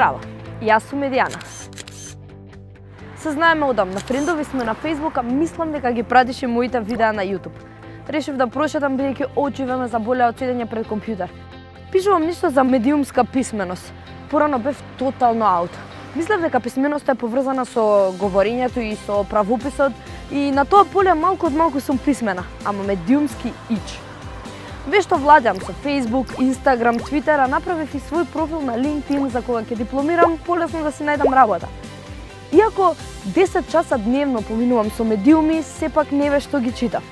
Здраво, јас сум Медијана. Се знаеме одамна, френдови сме на Facebook, а мислам дека ги пратише моите видеа на YouTube. Решив да прошетам бидејќи очиве ме заболеа од седење пред компјутер. Пишувам нешто за медиумска писменост. Порано бев тотално аут. Мислев дека писменоста е поврзана со говорењето и со правописот и на тоа поле малку од малку сум писмена, ама медиумски ич. Вешто владам со Facebook, Instagram, Twitter, а направив и свој профил на LinkedIn за кога ќе дипломирам, полесно да си најдам работа. Иако 10 часа дневно поминувам со медиуми, сепак не бе што ги читав.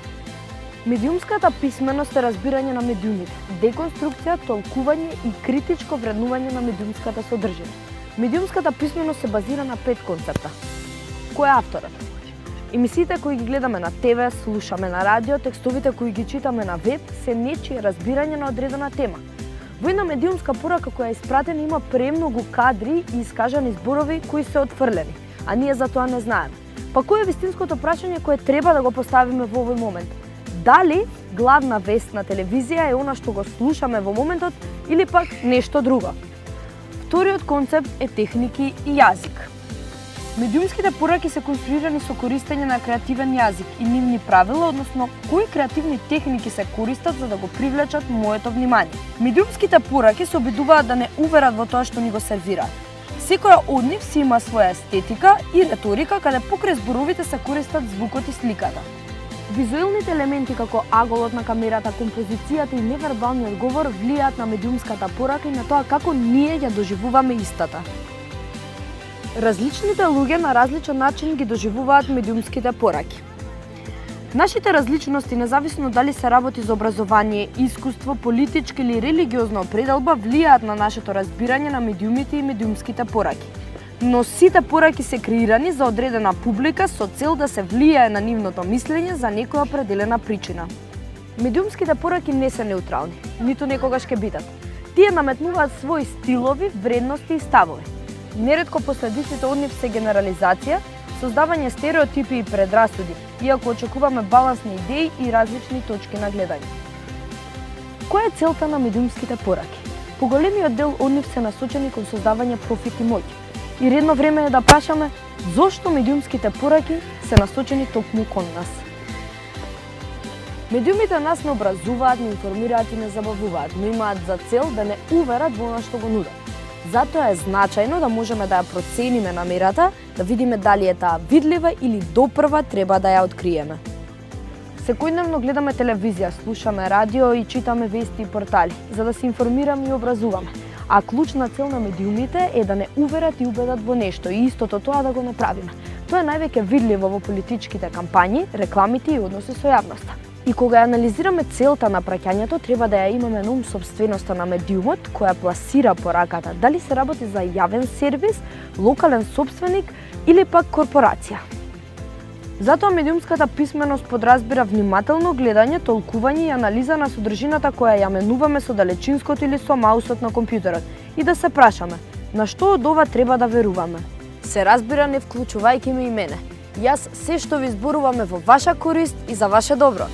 Медиумската писменост е разбирање на медиумите, деконструкција, толкување и критичко вреднување на медиумската содржина. Медиумската писменост се базира на 5 концепта. Кој е авторот? Емисиите кои ги гледаме на ТВ, слушаме на радио, текстовите кои ги читаме на веб, се нечие разбирање на одредена тема. Во една медиумска порака која е испратена има премногу кадри и искажани зборови кои се отфрлени, а ние за тоа не знаеме. Па кој е вистинското прашање кое треба да го поставиме во овој момент? Дали главна вест на телевизија е она што го слушаме во моментот или пак нешто друго? Вториот концепт е техники и јазик. Медиумските пораки се конструирани со користење на креативен јазик и нивни правила, односно кои креативни техники се користат за да го привлечат моето внимание. Медиумските пораки се обидуваат да не уверат во тоа што ни го сервираат. Секоја од нив си има своја естетика и реторика, каде покрај зборовите се користат звукот и сликата. Визуелните елементи како аголот на камерата, композицијата и невербалниот говор влијаат на медиумската порака и на тоа како ние ја доживуваме истата. Различните луѓе на различен начин ги доживуваат медиумските пораки. Нашите различности, независно дали се работи за образование, искуство, политичка или религиозна определба, влијаат на нашето разбирање на медиумите и медиумските пораки. Но сите пораки се креирани за одредена публика со цел да се влијае на нивното мислење за некоја определена причина. Медиумските пораки не се неутрални, ниту некогаш ќе бидат. Тие наметнуваат своји стилови, вредности и ставови. Неретко последиците од нив се генерализација, создавање стереотипи и предрасуди, иако очекуваме балансни идеи и различни точки на гледање. Која е целта на медиумските пораки? Поголемиот дел од нив се насочени кон создавање профит и моќ. И редно време е да прашаме зошто медиумските пораки се насочени токму кон нас. Медиумите нас не образуваат, не информираат и не забавуваат, но имаат за цел да не уверат во она што го нудат. Затоа е значајно да можеме да ја процениме намерата, да видиме дали е таа видлива или допрва треба да ја откриеме. Секојдневно гледаме телевизија, слушаме радио и читаме вести и портали, за да се информираме и образуваме. А клучна цел на медиумите е да не уверат и убедат во нешто и истото тоа да го направиме. Тоа е највеќе видливо во политичките кампањи, рекламите и односи со јавноста. И кога ја анализираме целта на праќањето, треба да ја имаме на ум сопственоста на медиумот која пласира пораката, дали се работи за јавен сервис, локален сопственик или пак корпорација. Затоа медиумската писменост подразбира внимателно гледање, толкување и анализа на содржината која ја менуваме со далечинското или со маусот на компјутерот и да се прашаме на што од ова треба да веруваме. Се разбира не вклучувајќи ме и мене. Јас се што ви зборуваме во ваша корист и за ваше добро.